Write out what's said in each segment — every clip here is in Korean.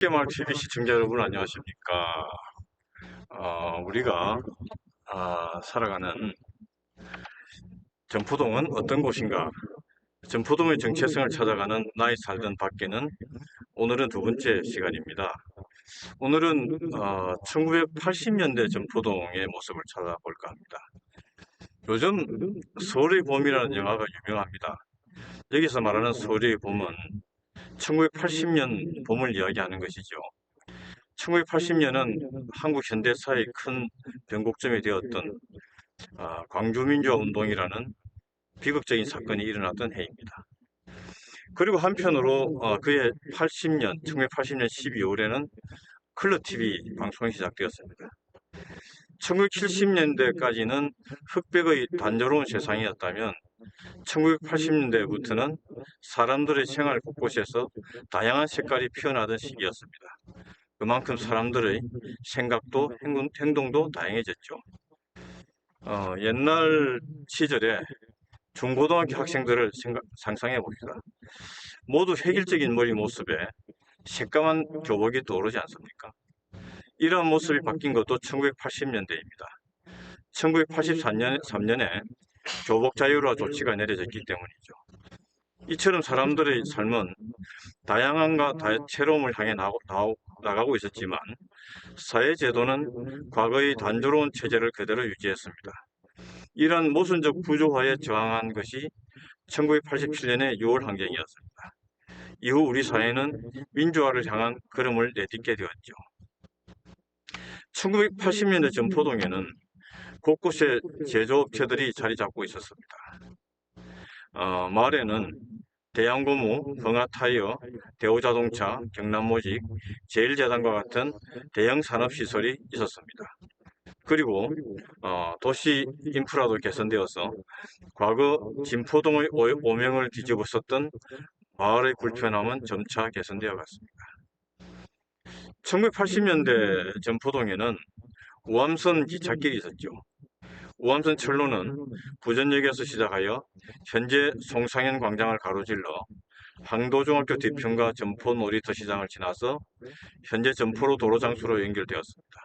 깨말 TV 시청자 여러분 안녕하십니까? 우리가 살아가는 전포동은 어떤 곳인가? 전포동의 정체성을 찾아가는 나의 살던 밖에는 오늘은 두 번째 시간입니다. 오늘은 1980년대 전포동의 모습을 찾아볼까 합니다. 요즘 서울의 봄이라는 영화가 유명합니다. 여기서 말하는 서울의 봄은 1980년 봄을 이야기하는 것이죠. 1980년은 한국 현대사의 큰 변곡점이 되었던 광주민주화 운동이라는 비극적인 사건이 일어났던 해입니다. 그리고 한편으로 그해 80년, 1980년 12월에는 컬러 TV 방송이 시작되었습니다. 1970년대까지는 흑백의 단조로운 세상이었다면 1980년대부터는 사람들의 생활 곳곳에서 다양한 색깔이 피어나던 시기였습니다. 그만큼 사람들의 생각도 행동도 다양해졌죠. 옛날 시절에 중고등학교 학생들을 상상해 봅시다. 모두 획일적인 머리 모습에 새까만 교복이 떠오르지 않습니까? 이러한 모습이 바뀐 것도 1980년대입니다. 1983년에 교복 자유화 조치가 내려졌기 때문이죠. 이처럼 사람들의 삶은 다양함과 새로움을 향해 나가고 있었지만 사회제도는 과거의 단조로운 체제를 그대로 유지했습니다. 이런 모순적 구조화에 저항한 것이 1987년의 6월 항쟁이었습니다. 이후 우리 사회는 민주화를 향한 걸음을 내딛게 되었죠. 1980년대 전포동에는 곳곳에 제조업체들이 자리 잡고 있었습니다. 마을에는 대양고무, 흥하타이어, 대우자동차, 경남모직, 제일제당과 같은 대형 산업시설이 있었습니다. 그리고 도시 인프라도 개선되어서 과거 진포동의 오명을 뒤집었었던 마을의 불편함은 점차 개선되어 갔습니다. 1980년대 전포동에는 우암선 기찻길이 있었죠. 우암선 철로는 부전역에서 시작하여 현재 송상현 광장을 가로질러 항도중학교 뒤편과 점포 놀이터 시장을 지나서 현재 점포로 도로 장소로 연결되었습니다.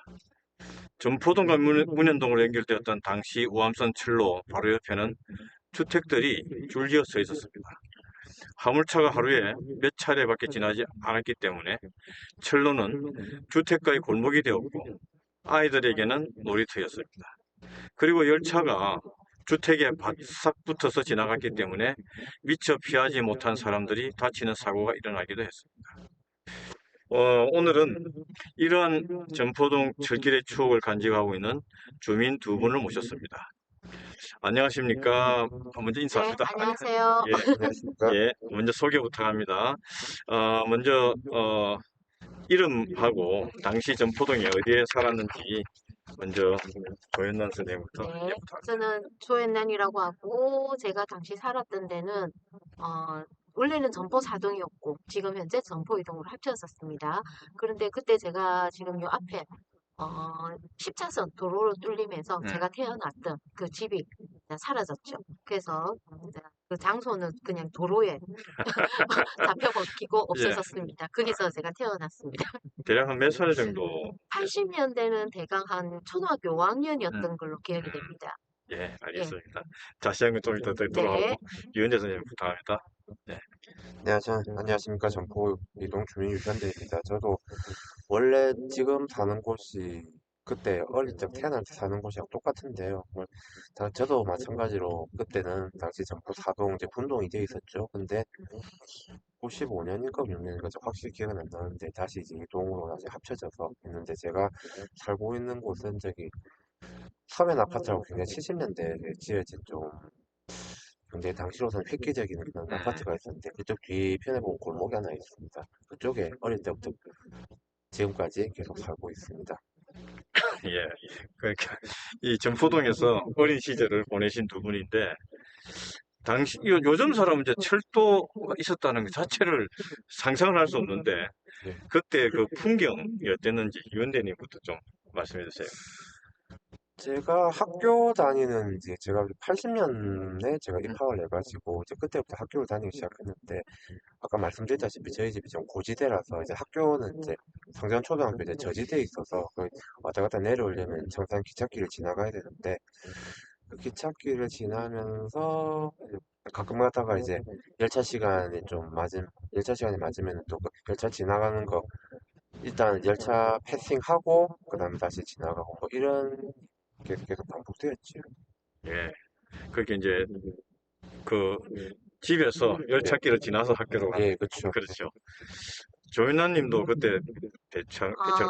점포동과 문현동으로 연결되었던 당시 우암선 철로 바로 옆에는 주택들이 줄지어 서 있었습니다. 화물차가 하루에 몇 차례밖에 지나지 않았기 때문에 철로는 주택가의 골목이 되었고 아이들에게는 놀이터였습니다. 그리고 열차가 주택에 바싹 붙어서 지나갔기 때문에 미처 피하지 못한 사람들이 다치는 사고가 일어나기도 했습니다. 오늘은 이러한 점포동 철길의 추억을 간직하고 있는 주민 두 분을 모셨습니다. 안녕하십니까? 먼저 네, 인사합시다. 안녕하세요. 예, 예, 먼저 소개 부탁합니다. 먼저 이름하고 당시 점포동이 어디에 살았는지 먼저 조현란 선생님부터 네, 부탁합니다. 저는 조연란이라고 하고, 제가 당시 살았던 데는, 원래는 점포 사동이었고, 지금 현재 점포 이동으로 합쳐졌습니다. 그런데 그때 제가 지금 요 앞에, 10차선 도로로 뚫리면서 음, 제가 태어났던 그 집이 이제 사라졌죠. 그래서 이제 그 장소는 그냥 도로에 잡혀먹히고 예, 없어졌습니다. 거기서 제가 태어났습니다. 대략 한 몇 살 정도? 80년대는 대강 한 초등학교 5학년이었던 음, 걸로 기억이 음, 됩니다. 예, 예, 알겠습니다. 자세한 건 좀 이따 듣도록 네. 하고, 유현재 선생님 부탁합니다. 네, 안녕하십니까. 전포 이동 주민 유현대입니다. 저도 원래 지금 사는 곳이 그때 어릴 적 태어날 때 사는 곳이랑 똑같은데요. 저도 마찬가지로 그때는 당시 전포 사동 이제 분동이 되어 있었죠. 근데 95년인가 6년인가 확실히 기억은 안 나는데 다시 이제 이동으로 다시 합쳐져서 있는데 제가 살고 있는 곳은 저기 서면 아파트라고 굉장히 70년대에 지어진 좀 근데 당시로서는 획기적인 그런 아파트가 있었는데 그쪽 뒤편에 보면 골목이 하나 있습니다. 그쪽에 어릴 때부터 지금까지 계속 살고 있습니다. 예, 그러니까 이 전포동에서 어린 시절을 보내신 두 분인데, 요즘 사람은 이제 철도가 있었다는 것 자체를 상상을 할 수 없는데, 네. 그때 그 풍경이 어땠는지 유현대님부터 좀 말씀해 주세요. 제가 학교 다니는 이제 제가 80년에 제가 입학을 해가지고 이제 그때부터 학교를 다니기 시작했는데 아까 말씀드렸다시피 저희 집이 좀 고지대라서 이제 학교는 이제 성전초등학교 이제 저지대에 있어서 그 왔다 갔다 내려오려면 정상 기찻길을 지나가야 되는데 그 기찻길을 지나면서 이제 가끔 가다가 이제 열차 시간이 맞으면 또 그 열차 지나가는 거 일단 열차 패싱하고 그 다음에 다시 지나가고 뭐 이런 게 계속 반복되었지. 예. 그게 이제 그 집에서 열차길을 지나서 학교로 가는. 예, 그쵸. 그렇죠. 조윤아 님도 그때 대처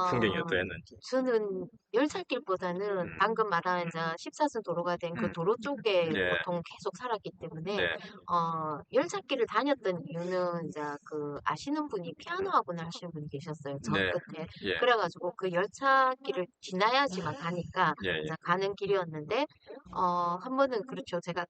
풍경이 아, 어떠했는지. 저는 열차길보다는 음, 방금 말한 이제 14선 도로가 된 그 도로 쪽에 예, 보통 계속 살았기 때문에 네, 열차길을 다녔던 이유는 이제 그 아시는 분이 피아노 학원을 하시는 분이 계셨어요. 저 네, 끝에. 예, 그래가지고 그 열차길을 지나야지만 가니까 예, 예, 이제 가는 길이었는데 한 번은 그렇죠. 제가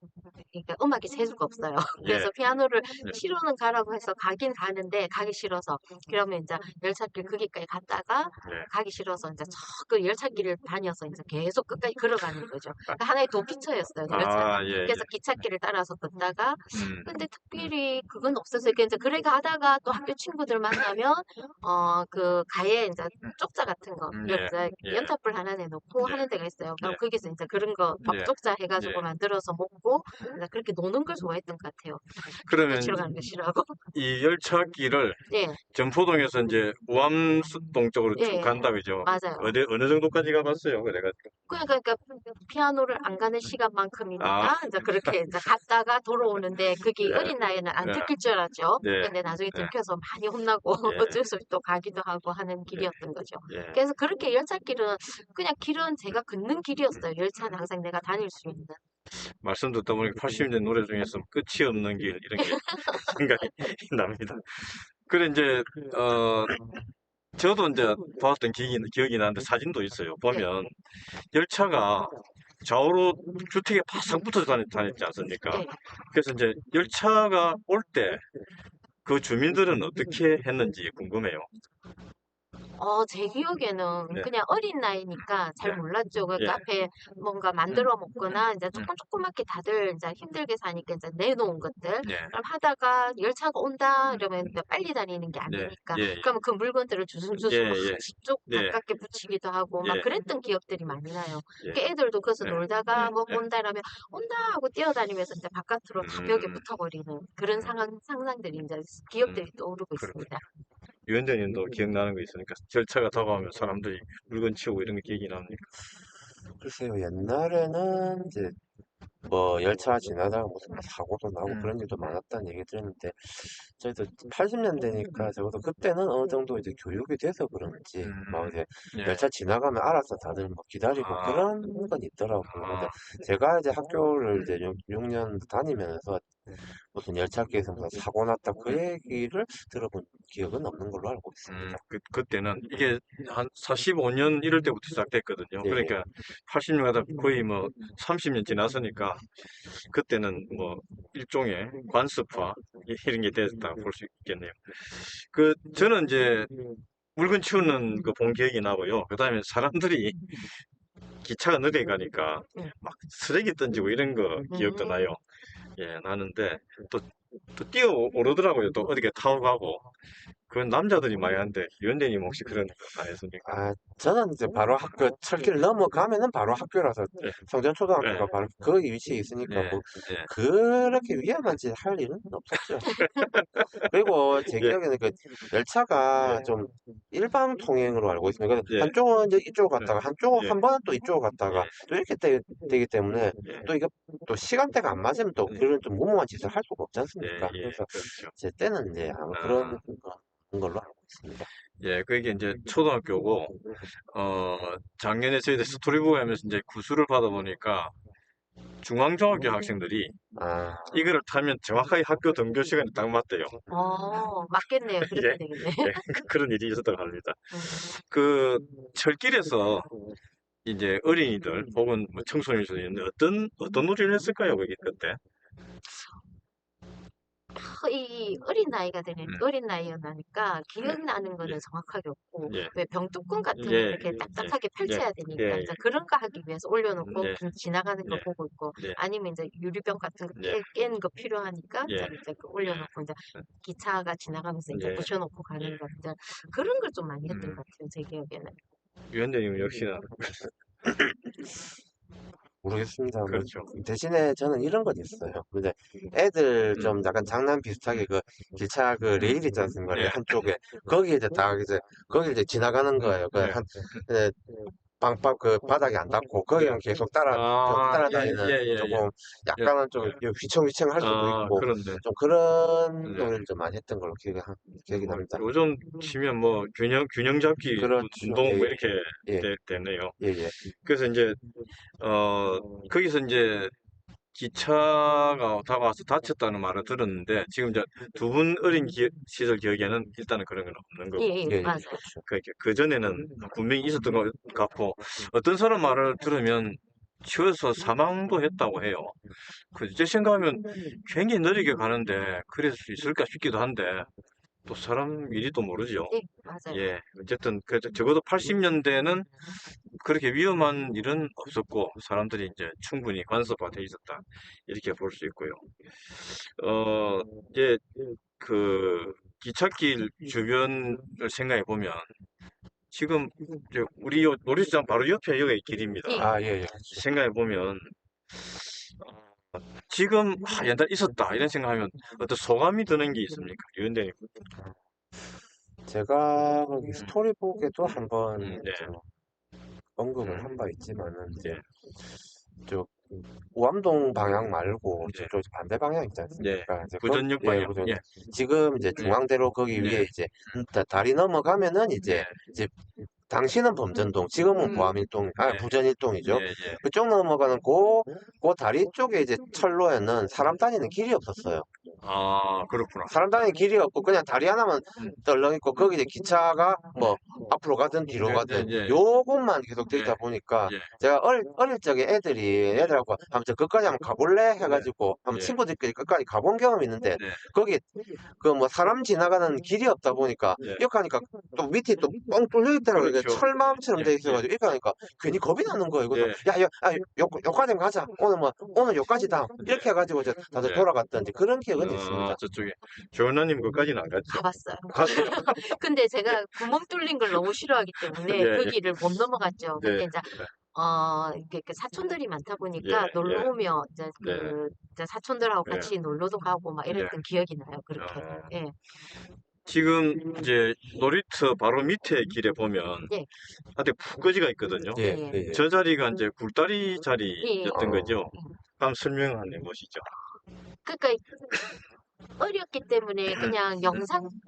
그러니까 음악이 재주가 없어요. 예, 그래서 피아노를 예, 치러는 가라고 해서 가긴 가는데 가기 싫어서 그러면 이제 열차길 거기까지 갔다가 예. 가기 싫어서 이제 그 열차길을 다녀서 이제 계속 끝까지 걸어가는 거죠. 그러니까 하나의 도피처였어요, 열차가. 아, 예, 예. 그래서 기찻길을 따라서 걷다가 음, 근데 특별히 그건 없었어요. 그러니까 이제 그래 가다가 또 학교 친구들 만나면 그 가에 이제 쪽자 같은 거 예, 이제 예, 연탄불 하나 내놓고 예, 하는 데가 있어요. 그럼 예, 거기서 이제 그런 거 막 예, 쪽자 예. 해가지고 만들어서 먹고 이제 그렇게 노는 걸 좋아했던 것 같아요. 학교 그러면 치러 가는 거 싫어하고. 이 열차길을 예, 점포동에서 이제 우암동 쪽으로 쭉 예, 간다 그죠? 맞아요. 어느 정도까지 가봤어요? 그래가지고. 그러니까 피아노를 안 가는 아, 시간만큼이니까 이제 그렇게 이제 갔다가 돌아오는데 그게 예, 어린 나이에는 안 예, 들킬 줄 알았죠. 예, 근데 나중에 예, 들켜서 많이 혼나고 예, 어쩔 수 없이 또 가기도 하고 하는 길이었던 거죠. 예. 그래서 그렇게 열차길은 그냥 길은 제가 걷는 길이었어요. 열차는 항상 내가 다닐 수 있는. 말씀 듣다 보니까 80년대 노래 중에서 끝이 없는 길 이런 게 생각이 납니다. 그래 이제 어 저도 이제 봤던 기억이 나는데 사진도 있어요. 네, 보면 열차가 좌우로 주택에 바싹 붙어서 다녔지 않습니까? 네. 그래서 이제 열차가 올 때 그 주민들은 어떻게 했는지 궁금해요. 제 기억에는 네, 그냥 어린 나이니까 잘 네, 몰랐죠. 예, 그러니까 앞에 뭔가 음, 만들어 먹거나 이제 음, 조그맣게 다들 이제 힘들게 사니까 이제 내놓은 것들. 예, 그럼 하다가 열차가 온다 이러면 이제 빨리 다니는 게 네, 아니니까. 예, 그러면 그 물건들을 예, 주섬주섬 막 예, 집쪽 예, 가깝게 붙이기도 하고 막 예, 그랬던 기억들이 많이 나요. 예, 그 애들도 거기서 예, 놀다가 뭐 예, 온다 이러면 온다 하고 뛰어다니면서 이제 바깥으로 다 벽에 음, 붙어버리는 그런 음, 상상들이 이제 음, 기억들이 떠오르고 그렇군요. 있습니다. 유현진님도 기억나는 거 있으니까 열차가 다가오면 사람들이 물건 치우고 이런 게 기억이 납니까? 글쎄요, 옛날에는 이제 뭐 열차 지나다가 무슨 뭐 사고도 나고 음, 그런 일도 많았다는 얘기 들었는데 저희도 80년대니까 적어도 그때는 어느 정도 이제 교육이 돼서 그런지 막 이제 예, 열차 지나가면 알아서 다들 뭐 기다리고 아, 그런 건 있더라고요. 근데 아, 제가 이제 학교를 이제 6년 다니면서 무슨 열차길에서 무슨 사고 났다 그 얘기를 들어본 기억은 없는 걸로 알고 있습니다. 그때는 이게 한 45년 이럴 때부터 시작됐거든요. 예, 그러니까 80년마다 거의 뭐 30년 지났으니까 그때는 뭐 일종의 관습화 이런 게 됐다고 볼 수 있겠네요. 저는 이제 물건 치우는 거 본 기억이 나고요. 그다음에 사람들이 기차가 느리게 가니까 음, 막 쓰레기 던지고 이런 거 기억도 음. 나요. 예, 나는데 또, 또 뛰어 오르더라고요. 또 어디게 타고 가고. 그건 남자들이 많이 하는데 유현진님 혹시 그런 거 안 했습니까? 아, 저는 이제 바로 학교, 철길 넘어가면은 바로 학교라서 예, 예, 성전초등학교가 바로 그 위치에 있으니까 예, 뭐 예, 그렇게 위험한 짓 할 일은 없었죠. 그리고 제 예, 기억에는 그 열차가 예, 좀 일방 통행으로 알고 있습니다. 예, 한쪽은 이제 이쪽으로 예, 갔다가 한쪽은 예, 한 번은 또 이쪽으로 갔다가 예, 또 이렇게 되기 때문에 예, 또 이게 또 시간대가 안 맞으면 또 예, 그런 좀 무모한 짓을 할 수가 없지 예, 않습니까? 예, 그래서 그렇죠. 제 때는 이제 아마 그런 아, 걸로 알고 있습니다. 예, 그게 이제 초등학교고, 작년에 저희들 스토리북 하면서 이제 구술을 받아보니까 중앙중학교 학생들이 아, 이거를 타면 정확하게 학교 등교 시간에 딱 맞대요. 맞겠네요. 예, 그렇게 되겠네. 예, 그런 일이 있었다고 합니다. 음, 그 철길에서 이제 어린이들 혹은 뭐 청소년들이 어떤 놀이를 했을까요, 거기 그때? 이 어린 나이가 되니 어린 나이였나니까 기억나는 거는 예, 정확하게 없고 예, 왜 병뚜껑 같은 거 예, 이렇게 예, 딱딱하게 예, 펼쳐야 되니까 예, 이제 그런 거 하기 위해서 올려놓고 예, 지나가는 거 예, 보고 있고 예, 아니면 이제 유리병 같은 거 예, 깬 거 필요하니까 예, 이제 그 올려놓고 이제 기차가 지나가면서 이제 예, 부셔놓고 예. 가는 것들 그런 걸 좀 많이 했던 음, 것 같아요 제 기억에는. 위원장님 역시나 모르겠습니다. 뭐 그렇죠. 대신에 저는 이런 건 있어요. 근데 애들 좀 약간 장난 비슷하게 그 기차 그 레일 있지 않습니까? 레일 예, 한쪽에 거기 이제 다 이제 거기 이제 지나가는 거예요. 예. 그 방방 그 바닥이 안 닿고 거기는 계속 좀 아, 예, 예, 따라다니는 예, 예. 조금 예. 약간은 좀 휘청휘청할 수도 아, 있고 그런데. 좀 그런 네. 놀이를 좀 많이 했던 걸로 기억이 뭐 납니다. 요즘 치면 뭐 균형 잡기 그렇죠. 운동 뭐 예, 이렇게 예, 되네요. 예, 예. 그래서 이제 거기서 이제 기차가 다가와서 다쳤다는 말을 들었는데 지금 이제 두 분 어린 시절 기억에는 일단은 그런 건 없는 예, 거고 예, 예, 예, 맞아요. 그렇죠. 그 전에는 분명히 있었던 것 같고 어떤 사람 말을 들으면 치여서 사망도 했다고 해요. 제 생각하면 굉장히 느리게 가는데 그럴 수 있을까 싶기도 한데 또 사람 일이 또 모르죠. 예, 맞아요. 예, 어쨌든 적어도 80년대는 그렇게 위험한 일은 없었고 사람들이 이제 충분히 관습화돼 있었다 이렇게 볼 수 있고요. 이제 그 기찻길 주변을 생각해 보면 지금 이제 우리 요 놀이시장 바로 옆에 여기 길입니다. 예, 아, 예, 예, 그렇죠. 생각해 보면 지금 옛날 있었다 이런 생각하면 어떤 소감이 드는 게 있습니까, 유현대님? 제가 거기 스토리북에도 한번 네, 언급을 한 바 있지만은 네, 이제 저 우암동 방향 말고 네, 저쪽 반대 방향 있지 네. 않습니까? 이제 부전역 예, 방향. 그죠. 예, 지금 이제 네, 중앙대로 거기 네, 위에 이제 다리 넘어가면은 네, 이제 당시는 범전동, 지금은 음, 보암일동, 네, 부전일동이죠. 예, 예. 그쪽 넘어가는 그 다리 쪽에 이제 철로에는 사람 다니는 길이 없었어요. 아, 그렇구나. 사람 다니는 길이 없고 그냥 다리 하나만 음, 떨렁 있고 거기 이제 기차가 뭐 앞으로 가든 뒤로 예, 예, 가든 예, 요것만 계속 돼 예, 있다 보니까 예, 제가 어릴 적에 애들하고 아무튼 끝까지 한번 가볼래 네, 해가지고 한번 예, 친구들끼리 끝까지 가본 경험이 있는데 네, 거기 그 뭐 사람 지나가는 길이 없다 보니까 예. 이렇게 하니까 또 밑이 또 뻥 뚫려 있더라고요. 이게 그렇죠. 철마음처럼 예, 돼 예, 있어가지고 이렇게 하니까 괜히 겁이 나는 거예요. 그래서 예, 여기까지 가자. 오늘 여기까지다. 이렇게 해가지고 이제 다들 예. 돌아갔던 이제 그런 기억은 있습니다. 저쪽에 조은아님 것까지는 안 갔죠. 가봤어요. 갔어요. 근데 제가 구멍 뚫린 걸 너무 싫어하기 때문에 예, 그 예, 길을 못 넘어갔죠. 네, 근데 이제 이렇게 사촌들이 많다 예, 보니까 놀러 예, 오면 이제 네, 이제 사촌들하고 예, 같이 놀러도 가고 막 예. 이랬던 기억이 나요. 그렇게. 어, 예, 지금 이제 놀이터 바로 밑에 길에 보면 예, 한테 푸거지가 있거든요. 예, 예, 예, 예, 예. 저 자리가 이제 굴다리 예, 예. 자리였던 거죠. 한번 설명해 보시죠. 그러니까 어렸기 때문에 그냥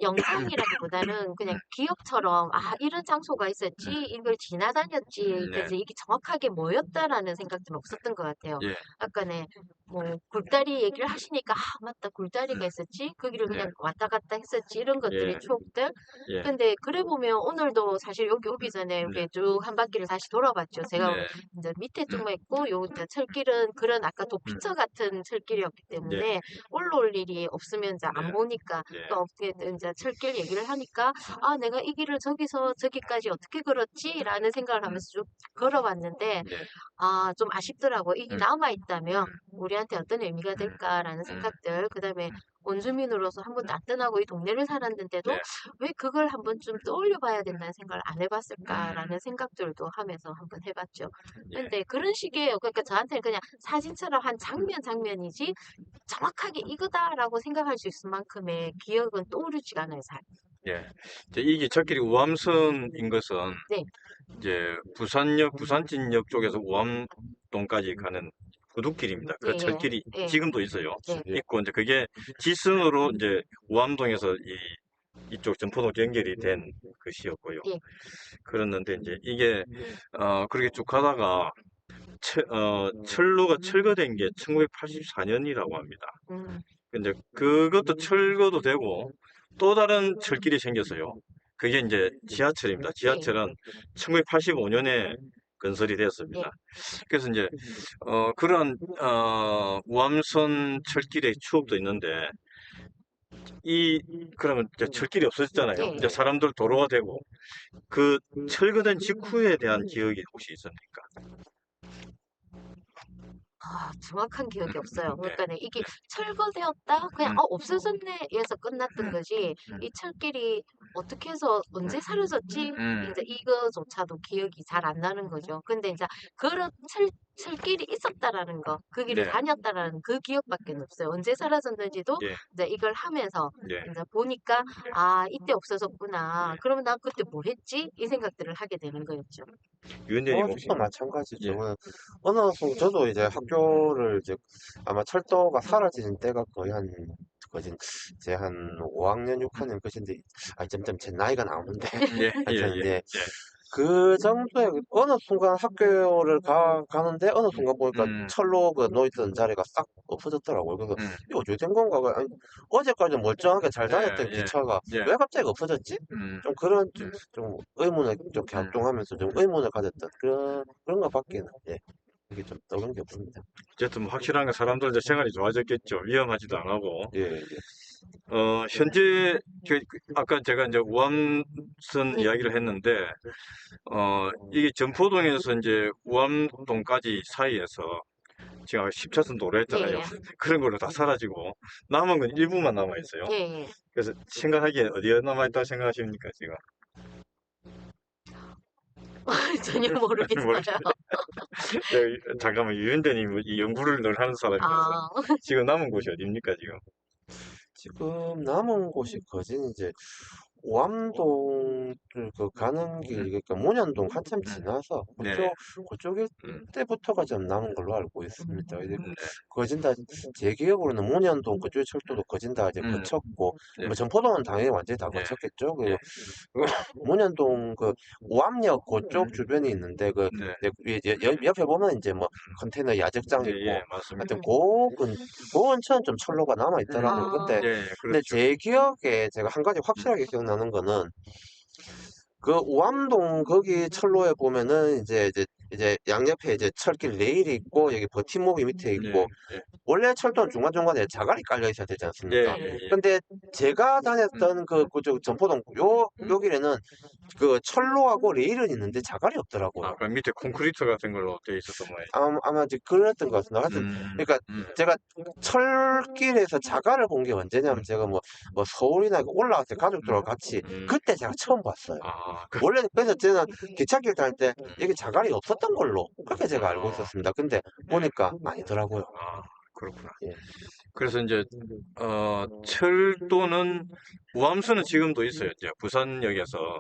영상이라기보다는 그냥 기억처럼, 아, 이런 장소가 있었지, 이걸 지나다녔지, 네, 그래서 이게 정확하게 뭐였다라는 생각들은 없었던 것 같아요. 예, 아까네, 뭐, 굴다리 얘기를 하시니까, 아, 맞다, 굴다리가 있었지, 그 길을 네, 그냥 왔다 갔다 했었지, 이런 것들이 예, 추억들. 예, 근데 그래 보면 오늘도 사실 여기 오기 전에 네, 이렇게 쭉 한 바퀴를 다시 돌아봤죠. 제가 네, 이제 밑에 쪽만 있고, 요 이제 철길은 그런 아까 도피처 같은 철길이었기 네, 때문에 올라올 일이 없으면 이제 네, 안 보니까 네, 또 어떻게든 이제 철길 얘기를 하니까 아 내가 이 길을 저기서 저기까지 어떻게 걸었지라는 생각을 하면서 쭉 걸어봤는데 네, 아 좀 아쉽더라고 이게 음, 남아 있다면 음, 우리한테 어떤 의미가 될까라는 음, 생각들 그다음에 원주민으로서 한 번도 안 떠나고 이 동네를 살았는데도 네, 왜 그걸 한 번쯤 떠올려 봐야 된다는 생각을 안 음, 해봤을까라는 생각들도 하면서 한번 해봤죠. 예, 근데 그런 식이에요. 그러니까 저한테는 그냥 사진처럼 한 장면이지 정확하게 이거다라고 생각할 수 있을 만큼의 기억은 떠오르지가 않아요, 잘. 예. 이제 이게 저끼리 우암선인 것은 네, 이제 부산진역 쪽에서 우암동까지 가는 부두길입니다. 예, 그 예, 철길이 예, 지금도 있어요. 네, 예. 있고 이제 그게 지승으로 이제 우암동에서 이쪽 점포동 연결이 된 것이었고요. 예, 그랬는데 이제 이게 그렇게 쭉 가다가 철로가 철거된 게 1984년이라고 합니다. 음, 이제 그것도 철거도 되고 또 다른 철길이 생겼어요. 그게 이제 지하철입니다. 예, 지하철은 1985년에 건설이 예, 되었습니다. 그래서 이제 그런 우암선 철길의 추억도 있는데 그러면 이제 철길이 없어졌잖아요. 예. 이제 사람들 도로가 되고, 그 철거된 직후에 대한 기억이 혹시 있습니까? 정확한 기억이 없어요. 네. 그러니까 이게 철거되었다, 그냥 없어졌네에서 끝났던 거지. 음. 이 철길이 어떻게 해서 언제 사라졌지? 음. 이제 이거조차도 기억이 잘 안 나는 거죠. 근데 이제 그런 철길이 있었다라는 거, 그 길을 네. 다녔다라는 그 기억밖에 없어요. 언제 사라졌는지도 예. 이제 이걸 하면서 예. 이제 보니까 이때 없어졌구나. 그러면 나 그때 뭐 했지? 이 생각들을 하게 되는 거였죠. 유은재님 혹시 저도 마찬가지죠. 예. 어느 순간 저도 이제 학교를 이제 아마 철도가 사라지는 때가 거의 제 한 5학년, 6학년 것인데, 점점 제 나이가 나오는데. 예. 예. 하여튼, 예. 예. 예. 그 정도에 어느 순간 학교를 가는데 어느 순간 보니까 음. 철로 놓여있던 자리가 싹 없어졌더라고요. 그래서 음. 이거 어떻게 된 건가? 아니, 어제까지 멀쩡하게 잘 다녔던 예. 예. 기차가 예. 왜 갑자기 없어졌지? 음. 좀 그런 좀 의문을 좀 격동하면서 좀 의문을 가졌던 그런 것밖에는, 예, 이게 좀 떠오른 게 없습니다. 어쨌든 뭐 확실한 건 사람들의 생활이 좋아졌겠죠. 위험하지도 안 하고. 예, 예. 현재 아까 제가 이제 우암선 네. 이야기를 했는데 이게 전포동에서 이제 우암동까지 사이에서 지금 10차선 도로 했잖아요. 예. 그런 걸로 다 사라지고 남은 건 일부만 남아 있어요. 예. 그래서 생각하기에 어디에 남아 있다고 생각하십니까, 지금? 전혀 모르겠어요. 잠깐만, 유현대님 이 연구를 늘 하는 사람이라서 아, 지금 남은 곳이 어디입니까, 지금? 지금 남은 곳이 거진 이제 오암동을 가는 길, 그러니까 mon현동 한참 지나서 네. 그쪽 때부터가 좀 남은 걸로 알고 있습니다. 이제 네. 거진 다 제 기억으로는 mon현동 그쪽 철도도 거진 다 이제 음. 거쳤고, 네. 뭐 점포동은 당연히 완전히 다 네. 거쳤겠죠. 네. mon현동 오암역 그쪽 주변이 있는데 네. 옆에 보면 이제 뭐 컨테이너 야적장 예, 있고, 예, 맞습니다. 하여튼 그 근처는 좀 철로가 남아 있더라고요. 아. 예, 예, 근데 그렇죠. 제 기억에 제가 한 가지 확실하게 기억나는 거는, 그 우암동 거기 철로에 보면은 이제 양옆에 이제 철길 레일이 있고 여기 버팀목이 밑에 예, 있고, 예, 원래 철도는 중간중간에 자갈이 깔려 있어야 되지 예, 않습니까? 예, 예. 근데 제가 다녔던 그쪽 전포동 요 길에는 그 철로하고 레일은 있는데 자갈이 없더라고요. 그 밑에 콘크리트 같은 걸로 되어 있었던 모양이죠. 아마 이제 그랬던 것 같습니다. 하여튼 그러니까 제가 철길에서 자갈을 본 게 언제냐면, 제가 뭐 서울이나 올라갈 때 가족들하고 같이 그때 제가 처음 봤어요. 원래 그래서 저는 기찻길 다닐 때 여기 자갈이 없었던 걸로 그렇게 제가 알고 있었습니다. 근데 보니까 아니더라고요. 그렇구나. 예. 그래서 이제 철도는 우암선은 지금도 있어요. 이제 부산역에서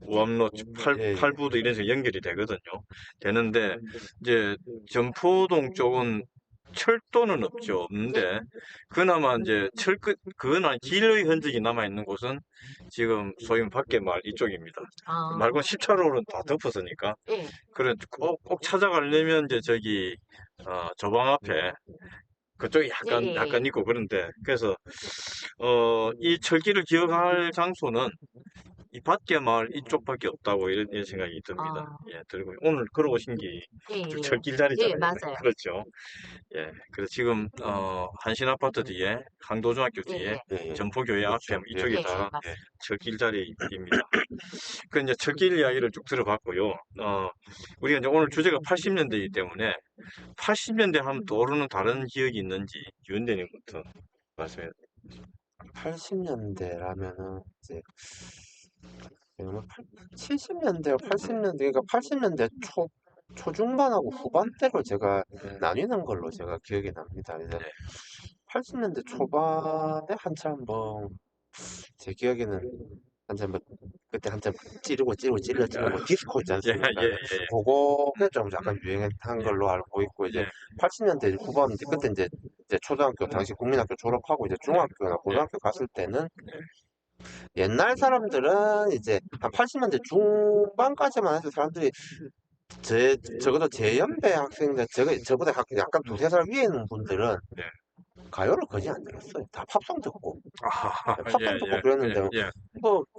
우암로 예, 예. 8부도 이런 식으로 연결이 되는데 이제 전포동 쪽은 철도는 없는데 그나마 이제 그건 길의 흔적이 남아 있는 곳은 지금 소위 밖에 마을 이쪽입니다. 말고 10차로는 다 덮었으니까. 예. 그래 꼭 찾아가려면 이제 저기 저방 앞에 그쪽이 예. 약간 있고 그런데 그래서 이 철길을 기억할 장소는 이 밖에 마을 이쪽밖에 없다고 이런 생각이 듭니다. 예, 들고 오늘 걸어오신 게 예. 철길 자리잖아요. 예, 맞아요. 그렇죠. 예, 그래서 지금 한신 아파트 뒤에 강도중학교 뒤에 예. 예, 예. 전포교회 그렇죠. 앞에 이쪽이 예, 다 맞습니다. 철길 자리입니다. 그 이제 철길 이야기를 쭉 들어봤고요. 우리가 이제 오늘 주제가 80년대이기 때문에 80년대 하면 떠오르는 다른 기억이 있는지 유은대님부터 말씀해. 80년대라면은 이제 70년대, 80년대, 그러니까 80년대 초중반하고 후반대로 제가 나뉘는 걸로 제가 기억이 납니다. 그래서 80년대 초반에 한참 제 기억에는 한참 그때 한참 찌르고 디스코 있지 않습니까? 예. 그거가 좀 약간 유행한 걸로 알고 있고, 이제 80년대 후반, 그때 이제 초등학교, 당시 국민학교 졸업하고 이제 중학교나 고등학교 갔을 때는, 옛날 사람들은 이제 한 80년대 중반까지만 해도 사람들이 적어도 제 연배 학생들, 저보다 약간 두세 살 위에 있는 분들은 네. 가요를 거의 안 들었어요. 다 팝송 듣고. 예, 팝송 듣고 그랬는데, 예.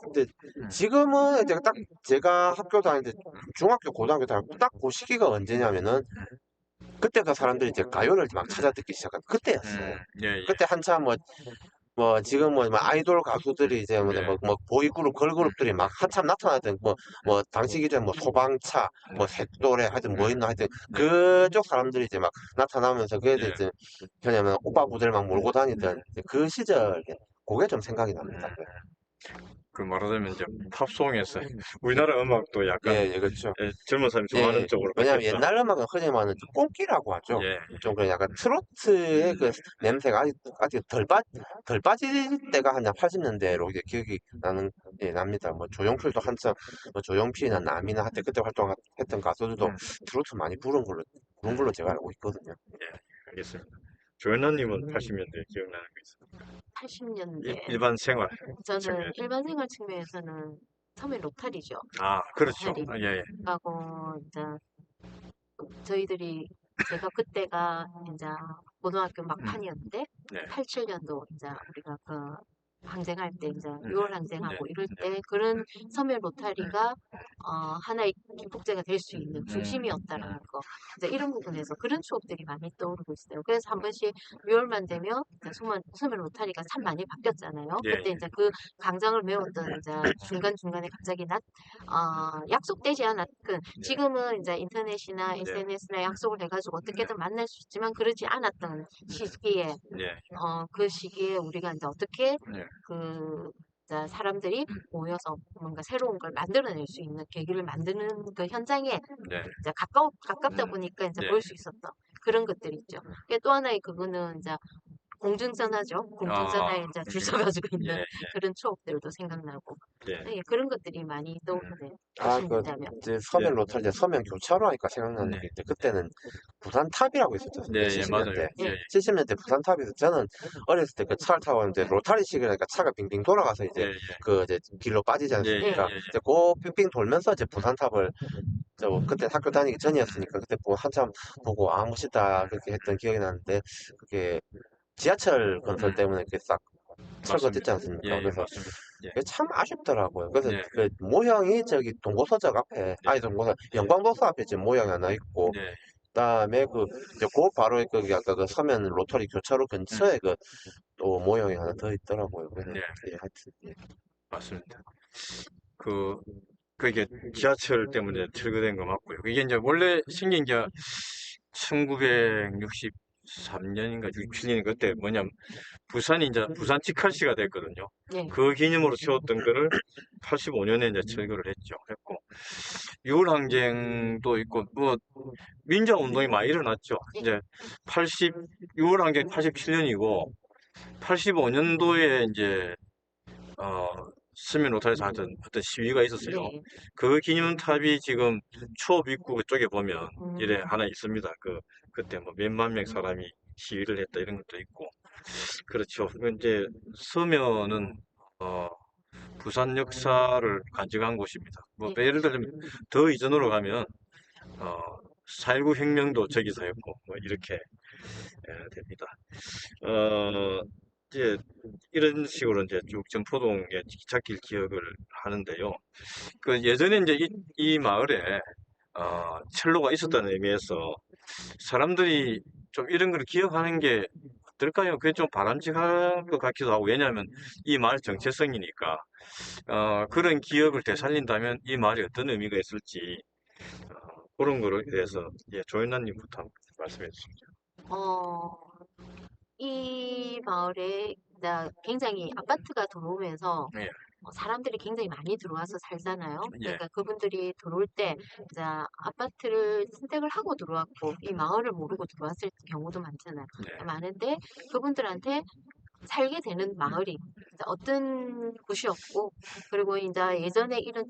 근데 지금은 이제 딱 제가 학교 다닐 때, 중학교, 고등학교 다닐 때 딱 그 시기가 언제냐면은, 그때가 사람들이 이제 가요를 막 찾아 듣기 시작한 그때였어요. 예. 그때 한참 뭐 지금 뭐 아이돌 가수들이 이제 네. 뭐 보이그룹 걸그룹들이 막 한참 나타나던 뭐 당시 기준 뭐 소방차 뭐 샛노래 하여튼 뭐 있나 하여튼 네. 그쪽 사람들이 이제 막 나타나면서 그 애들 네. 이제 그냥 오빠 부들 막 몰고 다니던 이제 그 시절 그게 좀 생각이 납니다. 그 말하자면 이제 팝송에서 우리나라 음악도 약간 예, 예, 그렇죠. 젊은 사람이 좋아하는 예, 쪽으로 왜냐면 바뀌었다. 옛날 음악은 흔히 말하는 좀 뽕끼라고 하죠. 예. 좀 그냥 약간 트로트의 그 냄새가 아직 덜 빠질 때가 한 80년대로 이제 기억이 예, 납니다. 뭐 조용필도 한참, 뭐 조용필이나 남이나 한때 그때 활동했던 가수들도 음, 트로트 많이 부른 걸로 제가 알고 있거든요. 예. 알겠습니다. 조연아님은 80년대 기억나는 거 있어요? 80년대. 일반 생활 저는 측면. 일반 생활 측면에서는 처음에 로타리죠. 아, 그렇죠. 로타리. 아, 예, 예. 하고 이제 저희들이 제가 그때가 이제 고등학교 막판이었는데 네. 87년도 이제 우리가 그 항쟁할 때 이제 6월 네. 항쟁하고 이럴 네. 때 그런 섬의 로타리가 하나의 기폭제가 될 수 있는 음, 중심이었다라는 거 이제 이런 부분에서 그런 추억들이 많이 떠오르고 있어요. 그래서 한 번씩 6월만 되면 이제 섬의 로타리가 참 많이 바뀌었잖아요. 예, 그때 예. 이제 그 강장을 메웠던 이제 중간 중간에 갑자기 약속되지 않았던 네. 지금은 이제 인터넷이나 네. SNS나 약속을 해가지고 어떻게든 만날 수 있지만 그러지 않았던 시기에 네. 그 시기에 우리가 이제 어떻게 네. 그 이제 사람들이 모여서 뭔가 새로운 걸 만들어낼 수 있는 계기를 만드는 그 현장에 네. 이제 가깝다 보니까 이제 네. 볼 수 있었던 그런 것들 있죠. 또 하나의 그거는 이제 공중전화죠. 아, 공중전화에 이제 줄 서가지고 예, 있는 예, 그런 추억들도 생각나고 예. 예, 그런 것들이 많이 떠오르네요. 아, 80년대 하면. 이제 예. 서면 로탈, 이제 서면 교차로 하니까 생각나는 네. 게 있는데, 그때는 부산탑이라고 있었죠. 네, 예, 맞아요. 70년대. 예, 예. 70년대 부산탑에서 저는 어렸을 때 그 차를 타고 이제 로타리식이라니까 차가 빙빙 돌아가서 예, 이제 예. 그 이제 길로 빠지지 예, 예, 않습니까? 예, 예. 이제 그 빙빙 돌면서 이제 부산탑을 그때 학교 다니기 전이었으니까 그때 보고 한참 보고 아 멋있다 그렇게 했던 기억이 나는데 그게 지하철 건설 때문에 이렇게 싹 철거됐지 맞습니다. 예, 않습니까? 예, 그래서 맞습니다. 예, 그게 참 아쉽더라고요. 그래서 예, 그 모형이 저기 동고서적 앞에, 예, 아니 동고서 영광도서 앞에 지금 모형이 하나 있고, 네, 그다음에 이제 그 바로 그 아까 그 서면 로터리 교차로 음, 근처에 그 또 모형이 하나 더 있더라고요. 그래서 네, 예, 하여튼 예. 맞습니다. 그, 그게 지하철 때문에 철거된 거 맞고요. 이게 이제 원래 생긴 게 1963년인가 67년인가 그때 뭐냐면 부산이 이제 부산 직할시가 됐거든요. 네. 그 기념으로 세웠던 거를 85년에 이제 철거를 했고 6월 항쟁도 있고 뭐 민주화 운동이 많이 일어났죠. 이제 6월 항쟁 87년이고 85년도에 이제 서면 로타리에서 하던 어떤 시위가 있었어요. 네. 그 기념탑이 지금 초업 입구 쪽에 보면 이래 음, 하나 있습니다. 그때 뭐 몇만 명 사람이 시위를 했다 이런 것도 있고. 그렇죠. 이제 서면은 어, 부산 역사를 간직한 곳입니다. 뭐 네. 예를 들면 더 이전으로 가면 어, 4.19 혁명도 저기서였고 뭐 이렇게 됩니다. 어, 이제 이런 식으로 이제 쭉 점포동의 기찻길 기억을 하는데요. 그 예전에 이제 이 마을에 철로가 있었다는 의미에서 사람들이 좀 이런 걸 기억하는 게 어떨까요? 그게 좀 바람직한 것 같기도 하고 왜냐하면 이 마을 정체성이니까 그런 기억을 되살린다면 이 말이 어떤 의미가 있을지 그런 거에 대해서 예, 조연아님부터 한번 말씀해 주시죠. 어, 이 마을에 굉장히 아파트가 들어오면서 예, 사람들이 굉장히 많이 들어와서 살잖아요. 예, 그러니까 그분들이 들어올 때 이제 아파트를 선택을 하고 들어왔고 이 마을을 모르고 들어왔을 경우도 많잖아요. 네, 많은데 그분들한테 살게 되는 마을이 이제 어떤 곳이었고 그리고 이제 예전에 이런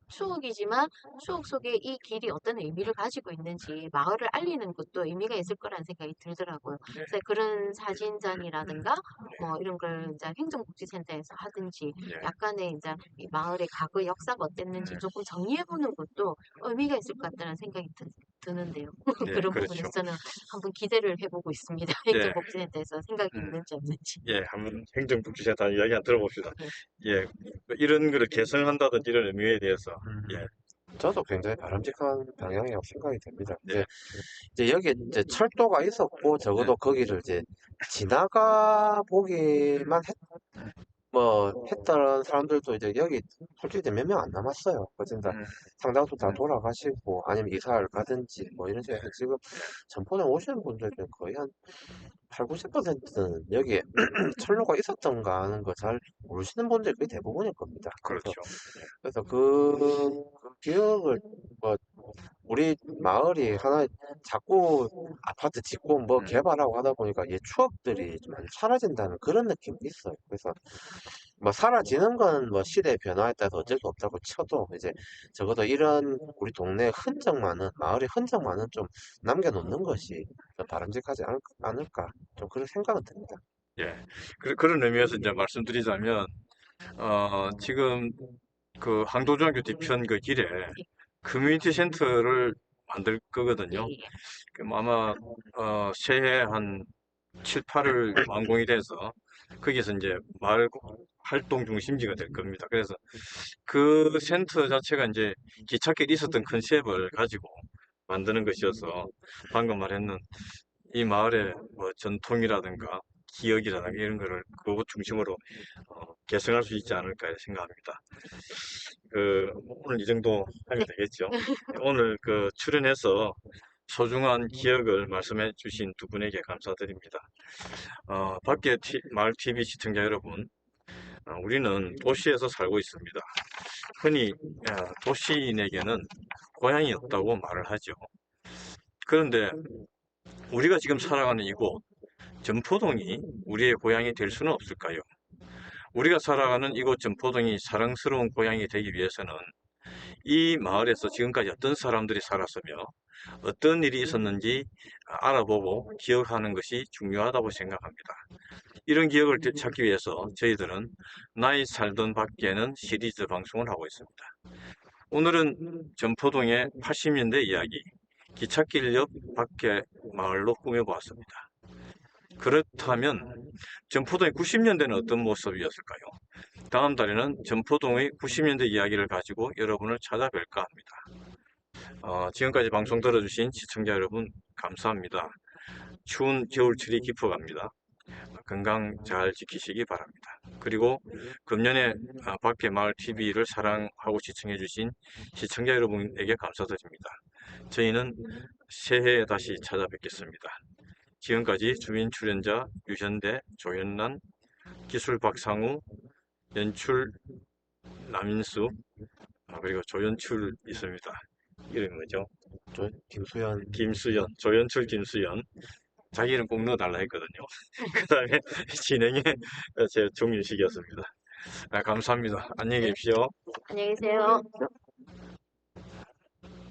추억이지만 추억 속에 이 길이 어떤 의미를 가지고 있는지 마을을 알리는 것도 의미가 있을 거라는 생각이 들더라고요. 네, 그래서 그런 사진전이라든가 뭐 이런 걸 이제 행정복지센터에서 하든지 네, 약간의 이제 이 마을의 과거 역사가 어땠는지 조금 정리해보는 것도 의미가 있을 것 같다는 생각이 드는데요. 네, 그런 그렇죠. 부분에서 저는 한번 기대를 해보고 있습니다. 예, 행정복지센터에서 생각이 음, 있는지 없는지. 예, 한번 행정복지센터 이야기 한번 들어봅시다. 네. 예, 뭐 이런 거를 개선한다든지 이런 의미에 대해서 예, 음, 저도 굉장히 바람직한 방향이라고 생각이 됩니다. 네, 이제 여기 이제 철도가 있었고 네, 적어도 거기를 이제 지나가 보기만 했던 사람들도 이제 여기 솔직히 몇 명 안 남았어요. 거진 다 음, 상당수 다 돌아가시고 아니면 이사를 가든지 뭐 이런 식으로 해서 지금 점포에 오시는 분들 중 거의 한 8, 90%는 여기에 철로가 있었던가 하는 거 잘 모르시는 분들이 거의 대부분일 겁니다. 그래서 그렇죠. 그래서 그 기억을 뭐 우리 마을이 하나 자꾸 아파트 짓고 뭐 음, 개발하고 하다 보니까 이 추억들이 좀 많이 사라진다는 그런 느낌이 있어요. 그래서 뭐 사라지는 건 뭐 시대의 변화에 따라서 어쩔 수 없다고 쳐도 이제 적어도 이런 우리 동네 흔적만은 마을의 흔적만은 좀 남겨놓는 것이 더 바람직하지 않을까 좀 그런 생각은 듭니다. 예. 그런 의미에서 이제 말씀드리자면, 지금 그 항도중학교 뒤편 그 길에 커뮤니티 센터를 만들 예, 거거든요. 예. 그럼 아마, 새해 한 7, 8월 완공이 돼서 거기서 이제 마을 활동 중심지가 될 겁니다. 그래서 그 센터 자체가 이제 기찻길이 있었던 컨셉을 가지고 만드는 것이어서 방금 말했는 이 마을의 뭐 전통이라든가 기억이라든가 이런 거를 그것 중심으로 개성할 수 있지 않을까 생각합니다. 오늘 이 정도 하면 네. 되겠죠. 오늘 출연해서 소중한 기억을 말씀해 주신 두 분에게 감사드립니다. 밖에 마을 TV 시청자 여러분, 우리는 도시에서 살고 있습니다. 흔히 도시인에게는 고향이 없다고 말을 하죠. 그런데 우리가 지금 살아가는 이곳, 점포동이 우리의 고향이 될 수는 없을까요? 우리가 살아가는 이곳 점포동이 사랑스러운 고향이 되기 위해서는 이 마을에서 지금까지 어떤 사람들이 살았으며 어떤 일이 있었는지 알아보고 기억하는 것이 중요하다고 생각합니다. 이런 기억을 찾기 위해서 저희들은 나이 살던 밖에는 시리즈 방송을 하고 있습니다. 오늘은 점포동의 80년대 이야기, 기찻길 옆 밖에 마을로 꾸며보았습니다. 그렇다면 점포동의 90년대는 어떤 모습이었을까요? 다음 달에는 점포동의 90년대 이야기를 가지고 여러분을 찾아뵐까 합니다. 지금까지 방송 들어주신 시청자 여러분 감사합니다. 추운 겨울철이 깊어갑니다. 건강 잘 지키시기 바랍니다. 그리고 금년에 박계 마을 TV를 사랑하고 시청해주신 시청자 여러분에게 감사드립니다. 저희는 새해에 다시 찾아뵙겠습니다. 지금까지 주민 출연자 유현대, 조현란, 기술 박상우, 연출 남인수, 그리고 조연출 있습니다. 이름이 뭐죠? 저 김수현 김수연, 조연출 김수연. 자기 이름 꼭 넣어달라 했거든요. 그 다음에 진행에 제 종윤식이었습니다. 감사합니다. 안녕히 계십시오. 안녕히 계세요.